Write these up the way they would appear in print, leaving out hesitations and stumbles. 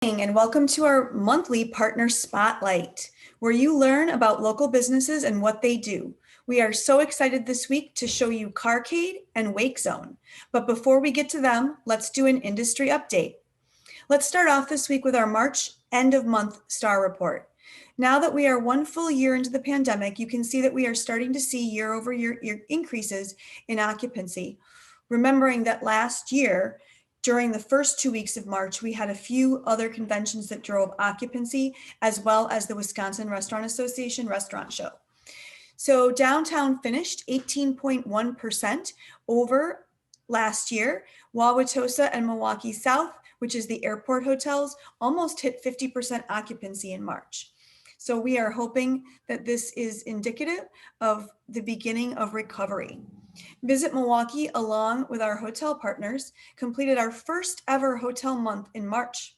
And welcome to our monthly Partner Spotlight, where you learn about local businesses and what they do. We are so excited this week to show you Carcade and Wake Zone. But before we get to them, let's do an industry update. Let's start off this week with our March end of month STAR report. Now that we are one full year into the pandemic, you can see that we are starting to see year over year increases in occupancy. Remembering that last year, during the first 2 weeks of March, we had a few other conventions that drove occupancy, as well as the Wisconsin Restaurant Association restaurant show. So downtown finished 18.1% over last year. Wauwatosa and Milwaukee South, which is the airport hotels, almost hit 50% occupancy in March. So we are hoping that this is indicative of the beginning of recovery. Visit Milwaukee, along with our hotel partners, completed our first ever hotel month in March.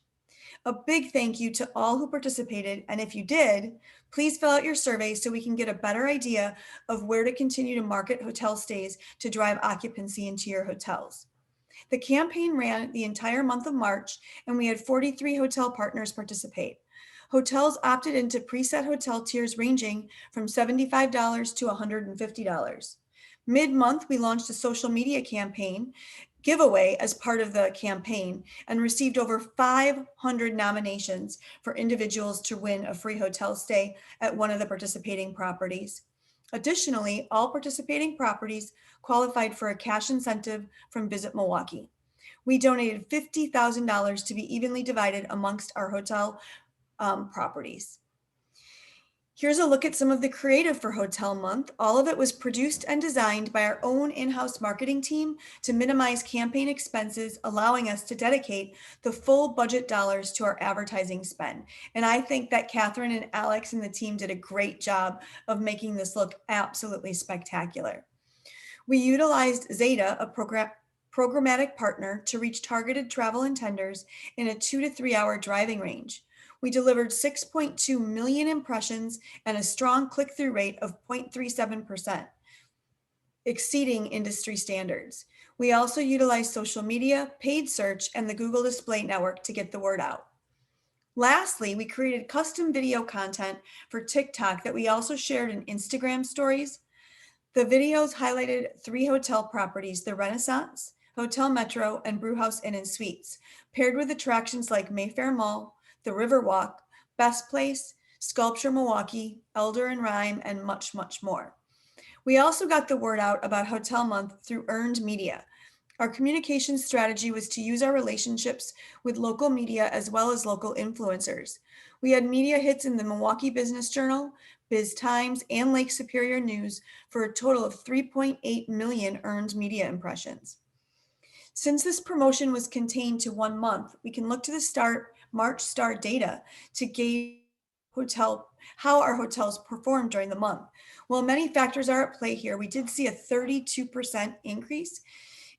A big thank you to all who participated, and if you did, please fill out your survey so we can get a better idea of where to continue to market hotel stays to drive occupancy into your hotels. The campaign ran the entire month of March, and we had 43 hotel partners participate. Hotels opted into preset hotel tiers ranging from $75 to $150. Mid-month, we launched a social media campaign giveaway as part of the campaign and received over 500 nominations for individuals to win a free hotel stay at one of the participating properties. Additionally, all participating properties qualified for a cash incentive from Visit Milwaukee. We donated $50,000 to be evenly divided amongst our hotel properties. Here's a look at some of the creative for Hotel Month. All of it was produced and designed by our own in-house marketing team to minimize campaign expenses, allowing us to dedicate the full budget dollars to our advertising spend. And I think that Catherine and Alex and the team did a great job of making this look absolutely spectacular. We utilized Zeta, a programmatic partner, to reach targeted travel intenders in a 2 to 3 hour driving range. We delivered 6.2 million impressions and a strong click-through rate of 0.37%, exceeding industry standards. We also utilized social media, paid search, and the Google Display Network to get the word out. Lastly, we created custom video content for TikTok that we also shared in Instagram stories. The videos highlighted 3 hotel properties, the Renaissance, Hotel Metro, and Brewhouse Inn and Suites, paired with attractions like Mayfair Mall, the Riverwalk, Best Place, Sculpture Milwaukee, Elder and Rhyme, and much, much more. We also got the word out about Hotel Month through earned media. Our communication strategy was to use our relationships with local media as well as local influencers. We had media hits in the Milwaukee Business Journal, Biz Times, and Lake Superior News for a total of 3.8 million earned media impressions. Since this promotion was contained to 1 month, we can look to the March STAR data to gauge how our hotels performed during the month. While many factors are at play here, we did see a 32% increase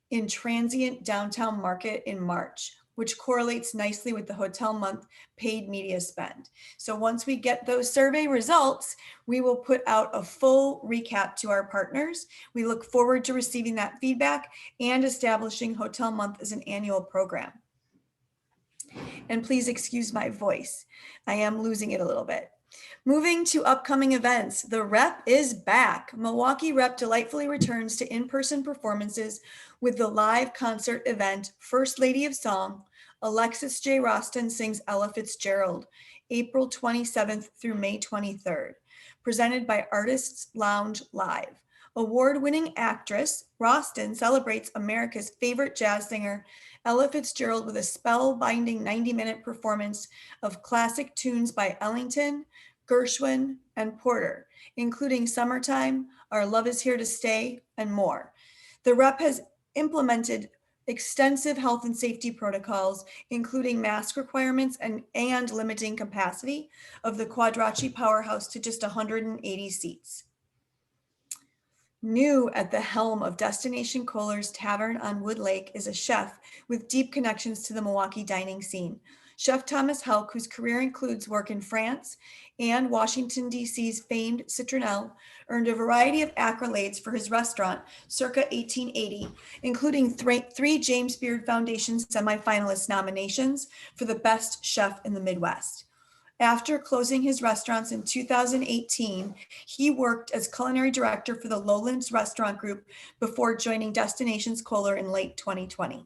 in transient downtown market in March, which correlates nicely with the Hotel Month paid media spend. So once we get those survey results, we will put out a full recap to our partners. We look forward to receiving that feedback and establishing Hotel Month as an annual program. And please excuse my voice. I am losing it a little bit. Moving to upcoming events, the Rep is back. Milwaukee Rep delightfully returns to in-person performances with the live concert event, First Lady of Song. Alexis J. Roston sings Ella Fitzgerald, April 27th through May 23rd, presented by Artists Lounge Live. Award-winning actress Roston celebrates America's favorite jazz singer, Ella Fitzgerald, with a spellbinding 90-minute performance of classic tunes by Ellington, Gershwin, and Porter, including Summertime, Our Love Is Here to Stay, and more. The Rep has implemented extensive health and safety protocols, including mask requirements and limiting capacity of the Quadracci Powerhouse to just 180 seats. New at the helm of Destination Kohler's Tavern on Wood Lake is a chef with deep connections to the Milwaukee dining scene. Chef Thomas Helk, whose career includes work in France and Washington, D.C.'s famed Citronelle, earned a variety of accolades for his restaurant circa 1880, including three James Beard Foundation semifinalist nominations for the best chef in the Midwest. After closing his restaurants in 2018, he worked as culinary director for the Lowlands Restaurant Group before joining Destinations Kohler in late 2020.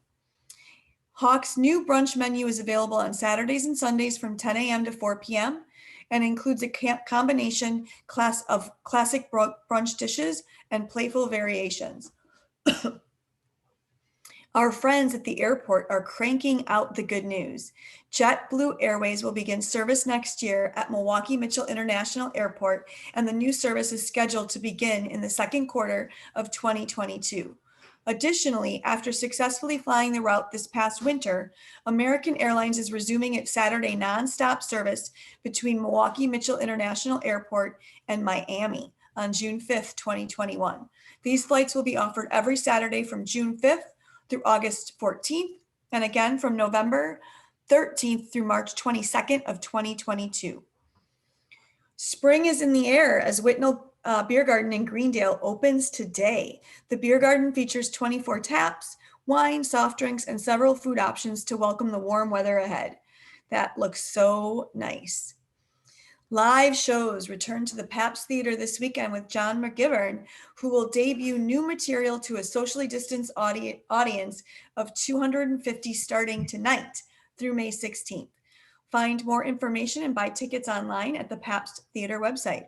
Hawk's new brunch menu is available on Saturdays and Sundays from 10 a.m. to 4 p.m. and includes a combination class of classic brunch dishes and playful variations. Our friends at the airport are cranking out the good news. JetBlue Airways will begin service next year at Milwaukee Mitchell International Airport, and the new service is scheduled to begin in the second quarter of 2022. Additionally, after successfully flying the route this past winter, American Airlines is resuming its Saturday nonstop service between Milwaukee Mitchell International Airport and Miami on June 5th, 2021. These flights will be offered every Saturday from June 5th through August 14th, and again from November 13th through March 22nd of 2022. Spring is in the air as Whitnall Beer Garden in Greendale opens today. The beer garden features 24 taps, wine, soft drinks, and several food options to welcome the warm weather ahead. That looks so nice. Live shows return to the Pabst Theater this weekend with John McGivern, who will debut new material to a socially distanced audience of 250 starting tonight through May 16th. Find more information and buy tickets online at the Pabst Theater website.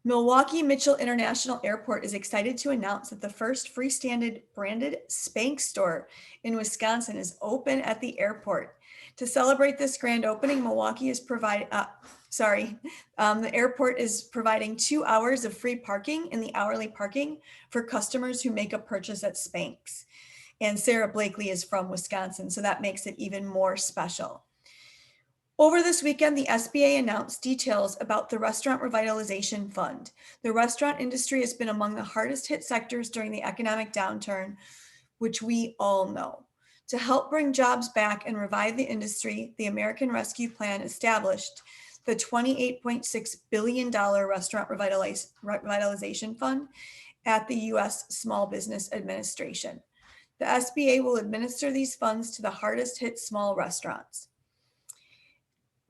Milwaukee Mitchell International Airport is excited to announce that the first freestanding branded Spanx store in Wisconsin is open at the airport. To celebrate this grand opening, Milwaukee is the airport is providing 2 hours of free parking in the hourly parking for customers who make a purchase at Spanx. And Sarah Blakely is from Wisconsin, so that makes it even more special. Over this weekend, the SBA announced details about the Restaurant Revitalization Fund. The restaurant industry has been among the hardest hit sectors during the economic downturn, which we all know. To help bring jobs back and revive the industry, the American Rescue Plan established the $28.6 billion Restaurant Revitalization Fund at the U.S. Small Business Administration. The SBA will administer these funds to the hardest hit small restaurants.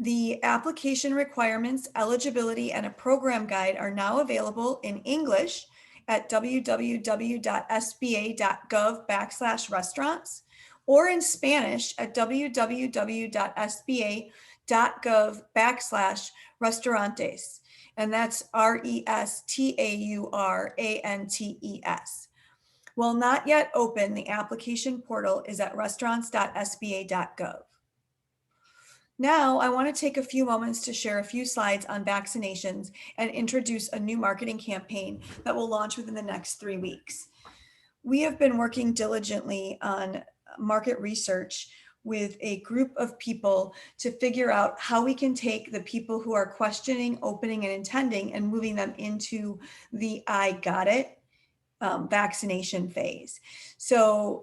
The application requirements, eligibility, and a program guide are now available in English at www.sba.gov/restaurants or in Spanish at www.sba.gov/restaurantes. And that's RESTAURANTES. While not yet open, the application portal is at restaurants.sba.gov. Now, I want to take a few moments to share a few slides on vaccinations and introduce a new marketing campaign that will launch within the next 3 weeks. We have been working diligently on market research with a group of people to figure out how we can take the people who are questioning, opening, and intending and moving them into the I got it vaccination phase. So,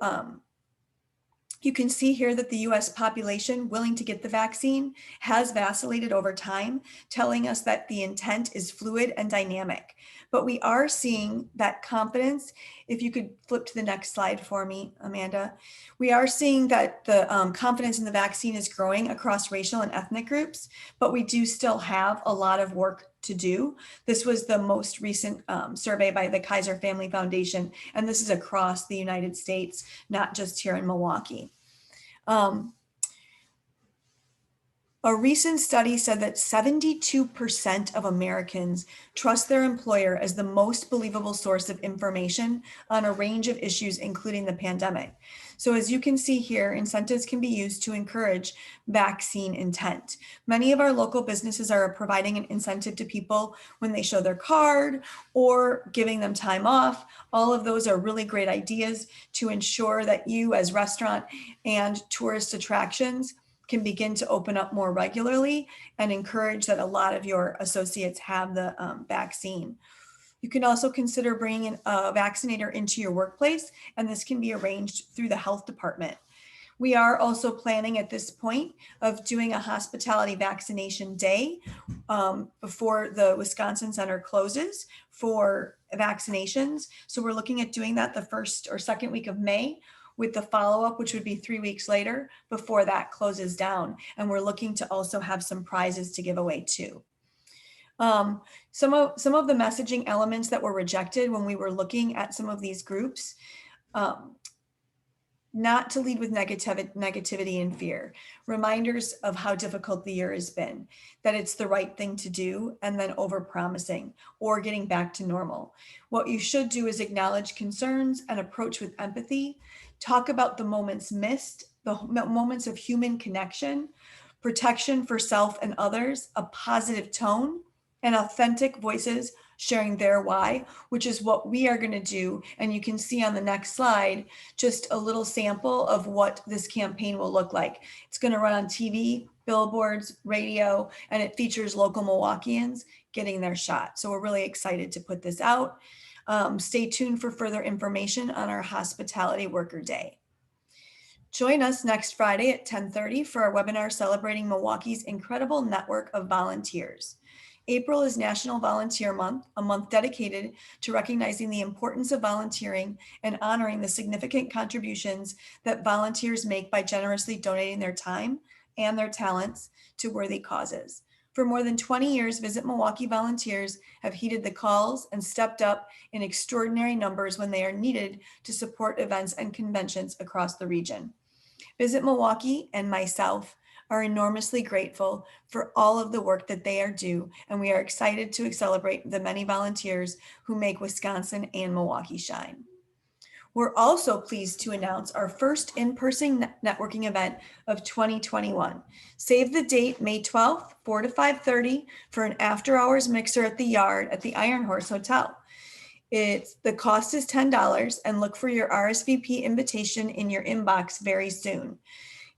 you can see here that the US population willing to get the vaccine has vacillated over time, telling us that the intent is fluid and dynamic. But we are seeing that confidence. If you could flip to the next slide for me, Amanda. We are seeing that the confidence in the vaccine is growing across racial and ethnic groups, but we do still have a lot of work to do. This was the most recent survey by the Kaiser Family Foundation, and this is across the United States, not just here in Milwaukee. A recent study said that 72% of Americans trust their employer as the most believable source of information on a range of issues, including the pandemic. So as you can see here, incentives can be used to encourage vaccine intent. Many of our local businesses are providing an incentive to people when they show their card or giving them time off. All of those are really great ideas to ensure that you as restaurant and tourist attractions can begin to open up more regularly and encourage that a lot of your associates have the vaccine. You can also consider bringing a vaccinator into your workplace, and this can be arranged through the health department. We are also planning at this point of doing a hospitality vaccination day before the Wisconsin Center closes for vaccinations. So we're looking at doing that the first or second week of May, with the follow-up, which would be 3 weeks later before that closes down. And we're looking to also have some prizes to give away too. Some of the messaging elements that were rejected when we were looking at some of these groups, not to lead with negativity and fear, reminders of how difficult the year has been, that it's the right thing to do, and then over-promising or getting back to normal. What you should do is acknowledge concerns and approach with empathy, talk about the moments missed, the moments of human connection, protection for self and others, a positive tone, and authentic voices sharing their why, which is what we are going to do. And you can see on the next slide just a little sample of what this campaign will look like. It's going to run on TV, billboards, radio, and it features local Milwaukeeans getting their shot. So we're really excited to put this out. Stay tuned for further information on our Hospitality Worker Day. Join us next Friday at 10:30 for our webinar celebrating Milwaukee's incredible network of volunteers. April is National Volunteer Month, a month dedicated to recognizing the importance of volunteering and honoring the significant contributions that volunteers make by generously donating their time and their talents to worthy causes. For more than 20 years, Visit Milwaukee volunteers have heeded the calls and stepped up in extraordinary numbers when they are needed to support events and conventions across the region. Visit Milwaukee and myself are enormously grateful for all of the work that they are due, and we are excited to celebrate the many volunteers who make Wisconsin and Milwaukee shine. We're also pleased to announce our first in-person networking event of 2021. Save the date, May 12th, 4 to 5:30 for an after-hours mixer at the Yard at the Iron Horse Hotel. The cost is $10, and look for your RSVP invitation in your inbox very soon.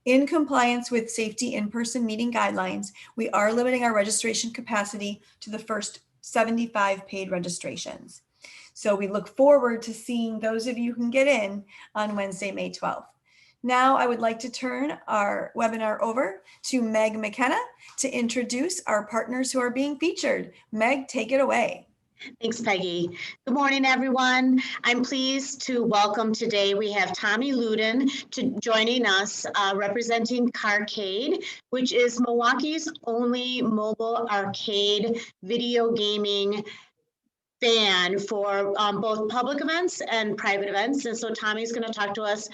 In compliance with safety in-person meeting guidelines, we are limiting our registration capacity to the first 75 paid registrations. So we look forward to seeing those of you who can get in on Wednesday, May 12th. Now I would like to turn our webinar over to Meg McKenna to introduce our partners who are being featured. Meg, take it away. Thanks, Peggy. Good morning, everyone. I'm pleased to welcome today, we have Tommy Luden joining us representing Carcade, which is Milwaukee's only mobile arcade video gaming fan for both public events and private events. And so Tommy's going to talk to us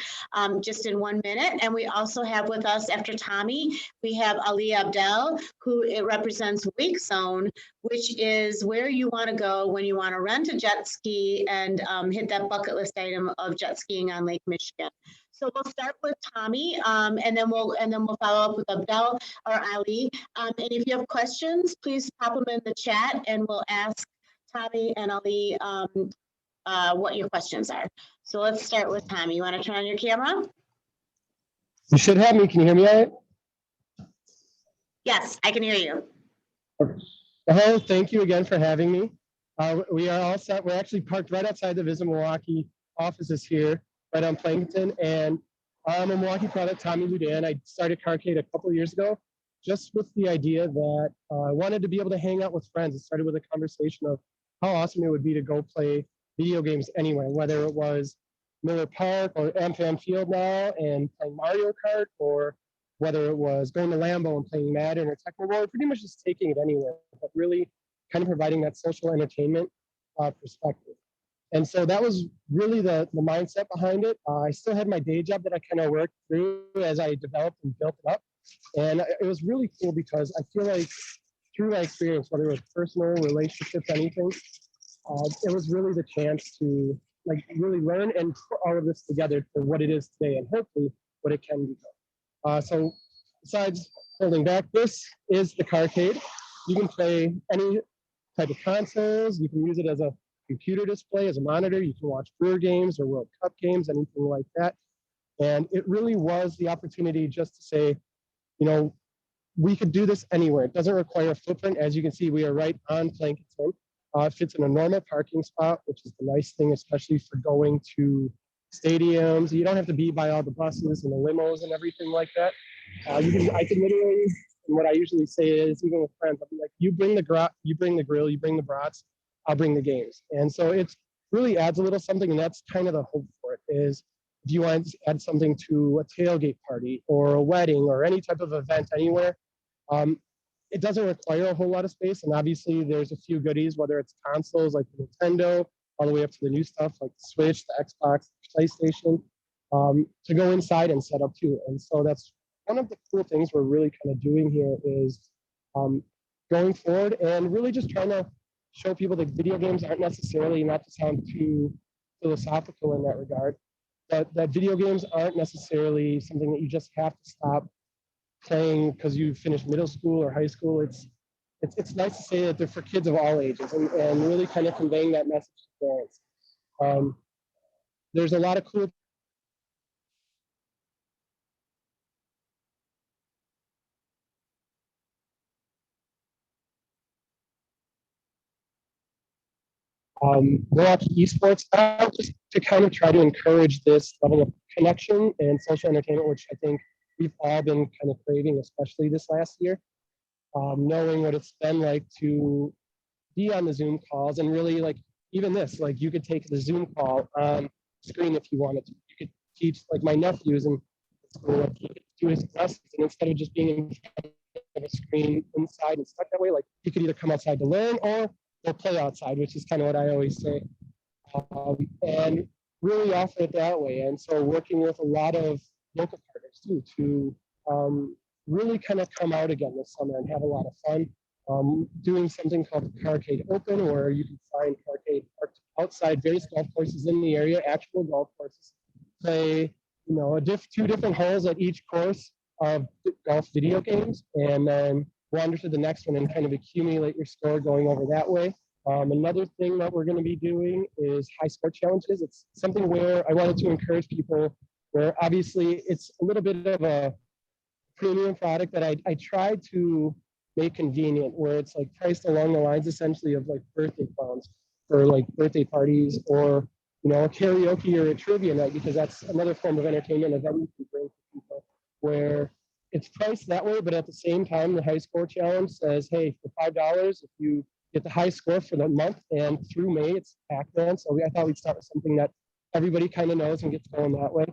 just in 1 minute. And we also have with us, after Tommy, we have Ali Abdel, who it represents Wake Zone, which is where you want to go when you want to rent a jet ski and hit that bucket list item of jet skiing on Lake Michigan. So we'll start with Tommy, and then we'll follow up with Abdel or Ali. And if you have questions, please pop them in the chat, and we'll ask Tommy and Ali what your questions are. So let's start with Tommy. You want to turn on your camera? You should have me. Can you hear me all right? Yes, I can hear you. Hello, thank you again for having me. We are all set. We're actually parked right outside the Visit Milwaukee offices here, right on Plankton. And I'm a Milwaukee product, Tommy Luden. I started Carcade a couple of years ago, just with the idea that I wanted to be able to hang out with friends. It started with a conversation of how awesome it would be to go play video games anywhere, whether it was Miller Park or AmFam Field now and playing Mario Kart, or whether it was going to Lambeau and playing Madden or Tecmo Bowl, pretty much just taking it anywhere, but really kind of providing that social entertainment perspective. And so that was really the mindset behind it. I still had my day job that I kind of worked through as I developed and built it up. And it was really cool because I feel like through my experience, whether it was personal, relationships, anything, it was really the chance to like really learn and put all of this together for what it is today and hopefully what it can become. So besides holding back, this is the Carcade. You can play any type of consoles. You can use it as a computer display, as a monitor. You can watch Brewer games or World Cup games, anything like that. And it really was the opportunity just to say, you know, we could do this anywhere. It doesn't require a footprint. As you can see, we are right on Plankton. It fits in a normal parking spot, which is the nice thing, especially for going to stadiums. You don't have to be by all the buses and the limos and everything like that. I can literally, and what I usually say is, even with friends, I'll be like, you bring the grill, you bring the brats, I'll bring the games. And so it's really adds a little something, and that's kind of the hope for it is if you want to add something to a tailgate party or a wedding or any type of event anywhere, it doesn't require a whole lot of space. And obviously there's a few goodies, whether it's consoles like the Nintendo, all the way up to the new stuff like the Switch, the Xbox, the PlayStation, to go inside and set up too. And so that's one of the cool things we're really kind of doing here is going forward and really just trying to show people that video games aren't necessarily, not to sound too philosophical in that regard, but that video games aren't necessarily something that you just have to stop playing because you finished middle school or high school. It's nice to say that they're for kids of all ages and really kind of conveying that message to parents. There's a lot of cool Milwaukee esports just to kind of try to encourage this level of connection and social entertainment, which I think we've all been kind of craving, especially this last year. Knowing what it's been like to be on the Zoom calls and really like even this, like you could take the Zoom call on screen if you wanted to. You could teach like my nephews and like, he could do his lessons, and instead of just being in front of a screen inside and stuck that way, like you could either come outside to learn or play outside, which is kind of what I always say, and really offer it that way. And so working with a lot of local partners too to really kind of come out again this summer and have a lot of fun. Doing something called the Carcade Open, where you can find Carcade outside various golf courses in the area, actual golf courses. Play, two different holes at each course of golf video games, and then wander to the next one and kind of accumulate your score going over that way. Another thing that we're going to be doing is high score challenges. It's something where I wanted to encourage people where obviously it's a little bit of a premium product that I tried to make convenient, where it's like priced along the lines essentially of like birthday clowns for like birthday parties or a karaoke or a trivia night, because that's another form of entertainment that you can bring to people where it's priced that way, but at the same time the high score challenge says, hey, for $5 if you get the high score for the month, and through May it's Pac-Man. So I thought we'd start with something that everybody kind of knows and gets going that way.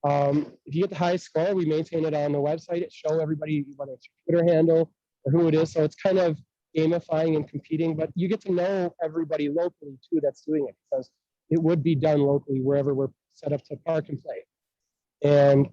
If you get the highest score, we maintain it on the website. It shows everybody whether it's your Twitter handle or who it is. So it's kind of gamifying and competing, but you get to know everybody locally too that's doing it, because it would be done locally wherever we're set up to park and play. And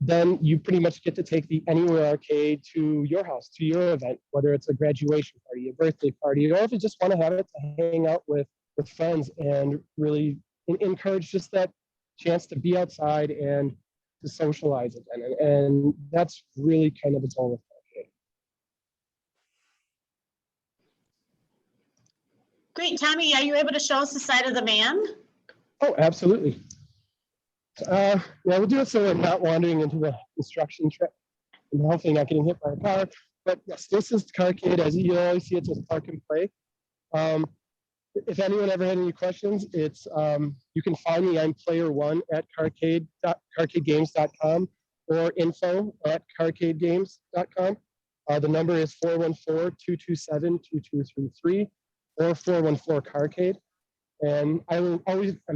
then you pretty much get to take the Anywhere Arcade to your house, to your event, whether it's a graduation party, a birthday party, or if you just want to have it to hang out with friends and really encourage just that chance to be outside and to socialize again. And that's really kind of the goal of Carcade. Great. Tommy, are you able to show us the side of the van? Oh, absolutely. Yeah, we'll do it so we're not wandering into the construction trip and hopefully not getting hit by a car. But yes, this is Carcade. As you always see, it says Park and Play. If anyone ever had any questions, it's you can find me. I'm player1 at carcadegames.com or info@carcadegames.com. The number is 414-227-2233 or 414-Carcade. And I'm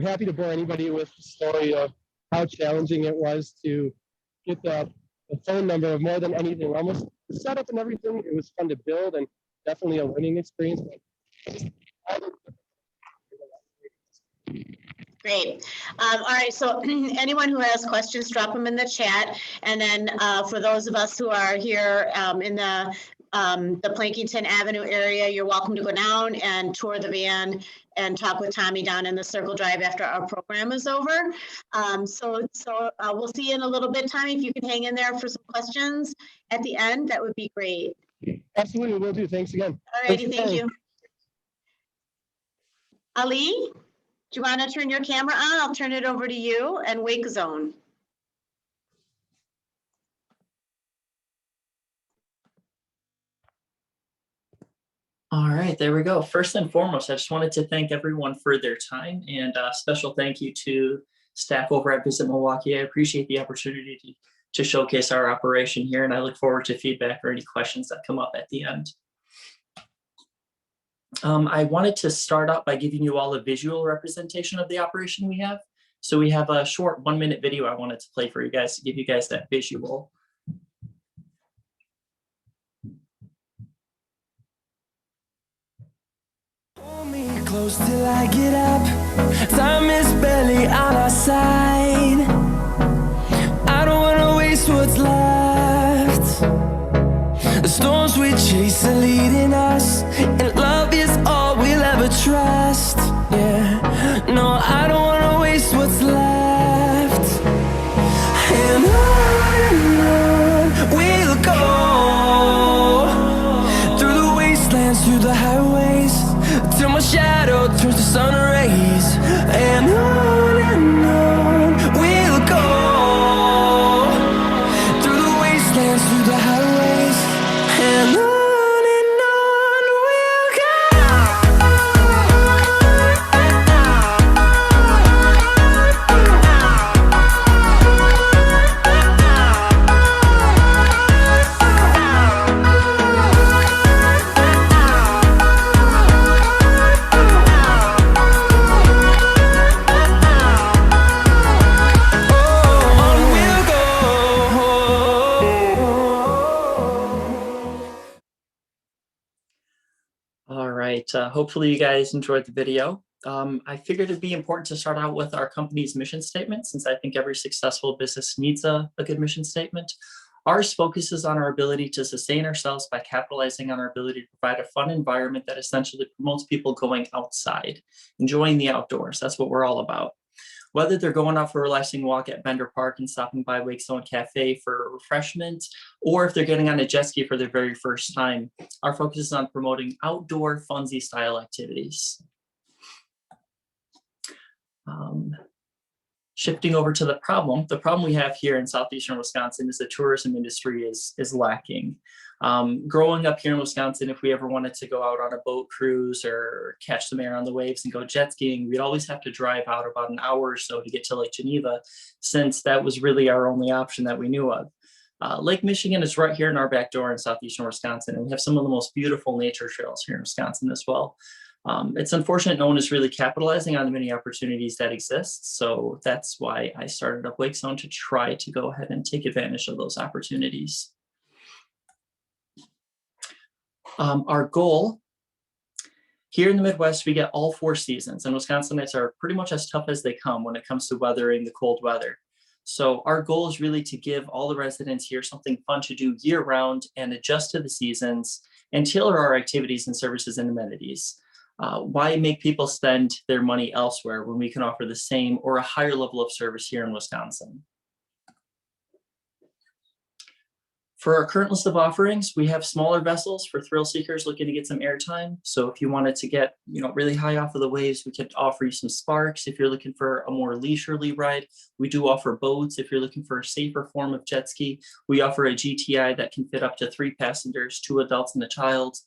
happy to bore anybody with the story of how challenging it was to get the phone number of more than anything. Almost the setup and everything, it was fun to build and definitely a learning experience. Great. All right. So anyone who has questions, drop them in the chat. And then for those of us who are here in the Plankington Avenue area, you're welcome to go down and tour the van and talk with Tommy down in the Circle Drive after our program is over. So we'll see you in a little bit, Tommy. If you can hang in there for some questions at the end, that would be great. Absolutely, will do. Thanks again. All righty, thank you. Ali, do you want to turn your camera on? I'll turn it over to you and Wake Zone. All right, there we go. First and foremost, I just wanted to thank everyone for their time, and a special thank you to staff over at Visit Milwaukee. I appreciate the opportunity to showcase our operation here, and I look forward to feedback or any questions that come up at the end. I wanted to start out by giving you all a visual representation of the operation we have. So we have a short 1-minute video I wanted to play for you guys to give you guys that visual. Hold me close till I get up. Time is barely on our side. I don't wanna waste what's left. The storms we chase are leading us, and love is all we'll ever trust. Yeah, no, I don't wanna waste what's left. And on we'll go, through the wastelands, through the highways, till my shadow turns to sun rays. And on we'll go, through the wastelands, through the highways, and on we'll All right, hopefully you guys enjoyed the video. I figured it'd be important to start out with our company's mission statement, since I think every successful business needs a good mission statement. Ours focuses on our ability to sustain ourselves by capitalizing on our ability to provide a fun environment that essentially promotes people going outside, enjoying the outdoors. That's what we're all about. Whether they're going out for a relaxing walk at Bender Park and stopping by Wake Zone Cafe for refreshment, or if they're getting on a jet ski for their very first time, our focus is on promoting outdoor funsy style activities. Shifting over to the problem we have here in southeastern Wisconsin is the tourism industry is lacking. Growing up here in Wisconsin, if we ever wanted to go out on a boat cruise or catch some air on the waves and go jet skiing, we'd always have to drive out about an hour or so to get to Lake Geneva, since that was really our only option that we knew of. Lake Michigan is right here in our back door in southeastern Wisconsin, and we have some of the most beautiful nature trails here in Wisconsin as well. It's unfortunate no one is really capitalizing on the many opportunities that exist, so that's why I started up Wake Zone, to try to go ahead and take advantage of those opportunities. Our goal here in the Midwest, we get all 4 seasons, and Wisconsinites are pretty much as tough as they come when it comes to weathering the cold weather. So our goal is really to give all the residents here something fun to do year round and adjust to the seasons and tailor our activities and services and amenities. Why make people spend their money elsewhere when we can offer the same or a higher level of service here in Wisconsin? For our current list of offerings, we have smaller vessels for thrill seekers looking to get some airtime. So if you wanted to get, really high off of the waves, we could offer you some sparks. If you're looking for a more leisurely ride, we do offer boats. If you're looking for a safer form of jet ski, we offer a GTI that can fit up to 3 passengers, 2 adults and a child.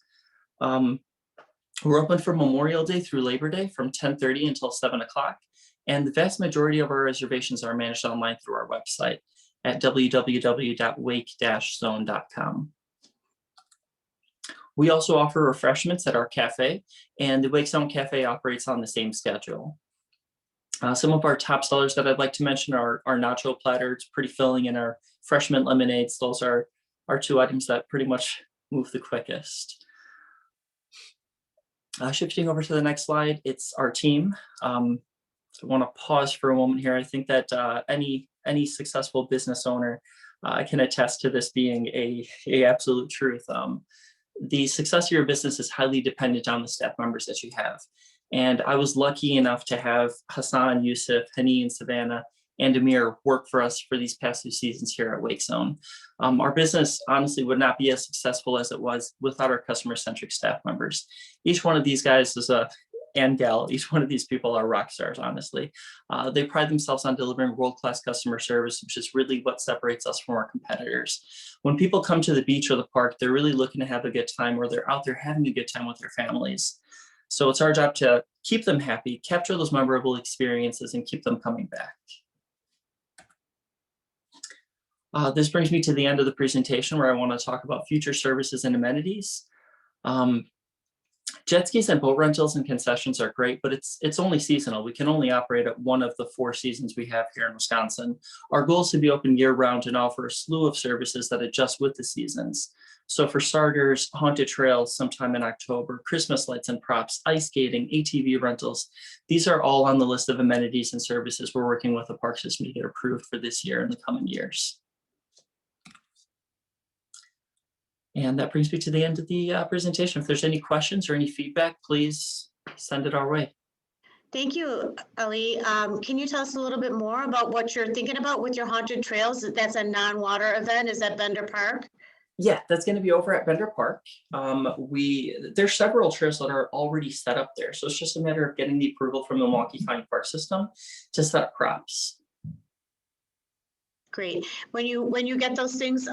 We're open from Memorial Day through Labor Day from 10:30 until 7 o'clock. And the vast majority of our reservations are managed online through our website at www.wake-zone.com. We also offer refreshments at our cafe, and the Wake Zone Cafe operates on the same schedule. Some of our top sellers that I'd like to mention are our nacho platter. It's pretty filling, and our fresh mint lemonades. Those are our 2 items that pretty much move the quickest. Shifting over to the next slide, it's our team. I want to pause for a moment here. I think that any successful business owner can attest to this being a absolute truth. The success of your business is highly dependent on the staff members that you have. And I was lucky enough to have Hassan, Yusuf, Hani, and Savannah, and Amir work for us for these past 2 seasons here at Wake Zone. Our business honestly would not be as successful as it was without our customer-centric staff members. Each one of these guys is and gal, each one of these people are rock stars, honestly. They pride themselves on delivering world-class customer service, which is really what separates us from our competitors. When people come to the beach or the park, they're really looking to have a good time, or they're out there having a good time with their families. So it's our job to keep them happy, capture those memorable experiences, and keep them coming back. This brings me to the end of the presentation, where I want to talk about future services and amenities. Jet skis and boat rentals and concessions are great, but it's only seasonal. We can only operate at one of the 4 seasons we have here in Wisconsin. Our goal is to be open year-round and offer a slew of services that adjust with the seasons. So for starters, haunted trails sometime in October, Christmas lights and props, ice skating, ATV rentals. These are all on the list of amenities and services we're working with the park system to get approved for this year and the coming years. And that brings me to the end of the presentation. If there's any questions or any feedback, please send it our way. Thank you, Ali. Can you tell us a little bit more about what you're thinking about with your haunted trails? That's a non-water event. Is that Bender Park? Yeah, that's going to be over at Bender Park. There's several trails that are already set up there. So it's just a matter of getting the approval from the Milwaukee County Park System to set up props. Great. When you get those things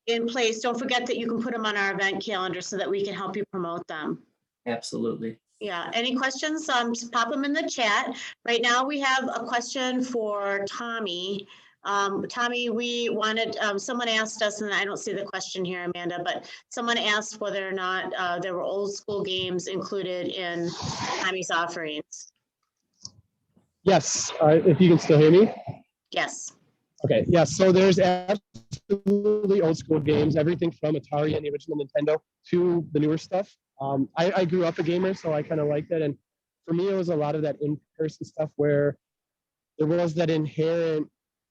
in place, don't forget that you can put them on our event calendar so that we can help you promote them. Absolutely. Yeah, any questions, just pop them in the chat. Right now we have a question for Tommy. Tommy, we wanted, someone asked us, and I don't see the question here, Amanda, but someone asked whether or not there were old school games included in Tommy's offerings. Yes, if you can still hear me. Yes. Okay, yeah, so there's absolutely old school games, everything from Atari and the original Nintendo to the newer stuff. I grew up a gamer, so I kind of liked it. And for me, it was a lot of that in-person stuff where there was that inherent,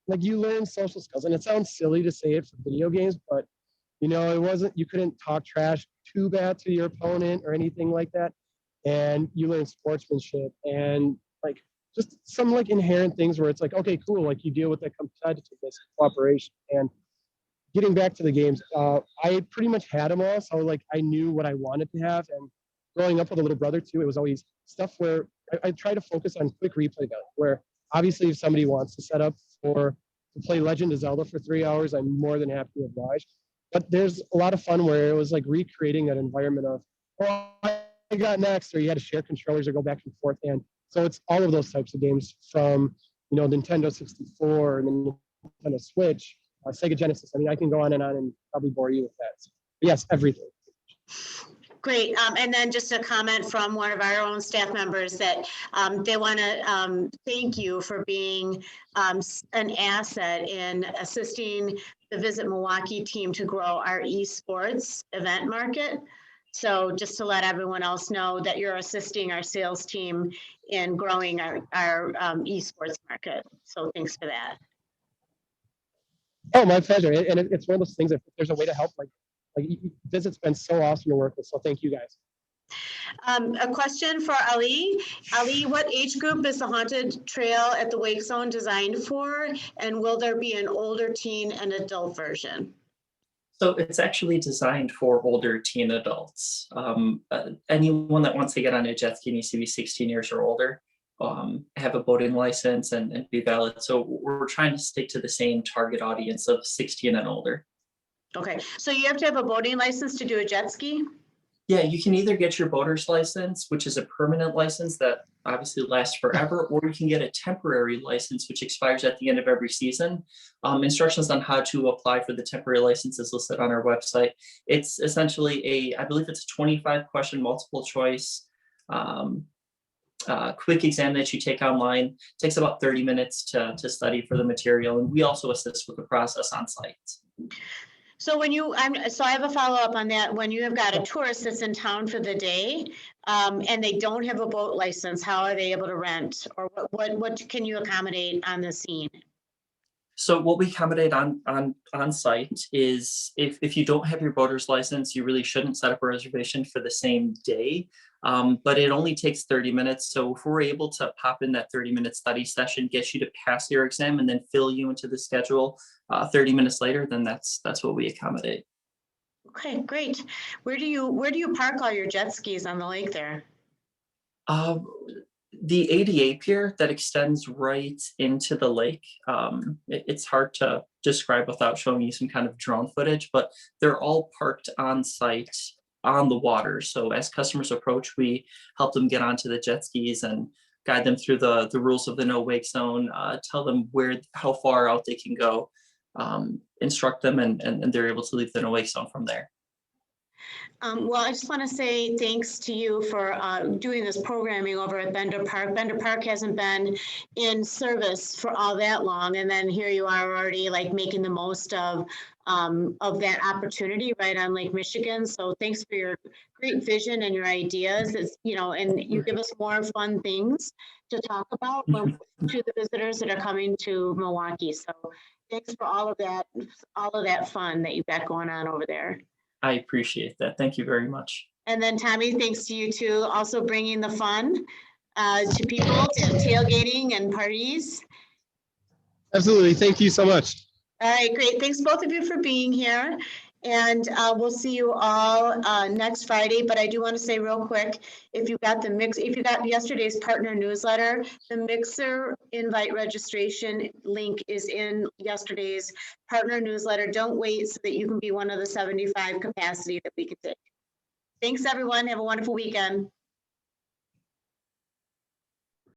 like you learn social skills. And it sounds silly to say it for video games, but you know, you couldn't talk trash too bad to your opponent or anything like that. And you learn sportsmanship and like just some like inherent things where it's like, okay, cool. Like you deal with that competitiveness, cooperation. And getting back to the games, I pretty much had them all. So like I knew what I wanted to have. And growing up with a little brother too, it was always stuff where I try to focus on quick replay value, where obviously if somebody wants to set up to play Legend of Zelda for 3 hours, I'm more than happy to oblige. But there's a lot of fun where it was like recreating that environment of, oh, I got next, or you had to share controllers or go back and forth. And so it's all of those types of games from, you know, Nintendo 64 and then Nintendo Switch, Sega Genesis. I mean, I can go on and probably bore you with that. So, yes, everything. Great. And then just a comment from one of our own staff members that they want to thank you for being an asset in assisting the Visit Milwaukee team to grow our esports event market. So just to let everyone else know that you're assisting our sales team in growing our esports market. So thanks for that. Oh, my pleasure. And it's one of those things that if there's a way to help, like Visit's been so awesome to work with. So thank you guys. A question for Ali. Ali, what age group is the haunted trail at the Wake Zone designed for? And will there be an older teen and adult version? So it's actually designed for older teen adults. Anyone that wants to get on a jet ski needs to be 16 years or older, have a boating license and be valid. So we're trying to stick to the same target audience of 16 and older. Okay, so you have to have a boating license to do a jet ski? Yeah, you can either get your boater's license, which is a permanent license that obviously lasts forever, or you can get a temporary license, which expires at the end of every season. Instructions on how to apply for the temporary license is listed on our website. It's essentially I believe it's a 25-question multiple choice quick exam that you take online. It takes about 30 minutes to study for the material, and we also assist with the process on site. So so I have a follow-up on that. When you have got a tourist that's in town for the day and they don't have a boat license, how are they able to rent? Or what can you accommodate on the scene? So what we accommodate on site is if you don't have your boater's license, you really shouldn't set up a reservation for the same day. But it only takes 30 minutes. So if we're able to pop in that 30-minute study session, get you to pass your exam, and then fill you into the schedule 30 minutes later, then that's what we accommodate. Okay, great. Where do you park all your jet skis on the lake there? The ADA pier that extends right into the lake, it's hard to describe without showing you some kind of drone footage, but they're all parked on site on the water. So as customers approach, we help them get onto the jet skis and guide them through the rules of the no wake zone, tell them how far out they can go, instruct them, and they're able to leave the no wake zone from there. Well, I just want to say thanks to you for doing this programming over at Bender Park. Bender Park hasn't been in service for all that long, and then here you are already like making the most of that opportunity right on Lake Michigan. So thanks for your great vision and your ideas. It's, you know, and you give us more fun things to talk about to the visitors that are coming to Milwaukee. So thanks for all of that fun that you've got going on over there. I appreciate that. Thank you very much. And then Tommy, thanks to you too, also bringing the fun to people, tailgating and parties. Absolutely. Thank you so much. All right, great. Thanks both of you for being here. And we'll see you all next Friday. But I do want to say real quick, if you got yesterday's partner newsletter, the Mixer invite registration link is in yesterday's partner newsletter. Don't wait so that you can be one of the 75 capacity that we can take. Thanks, everyone. Have a wonderful weekend.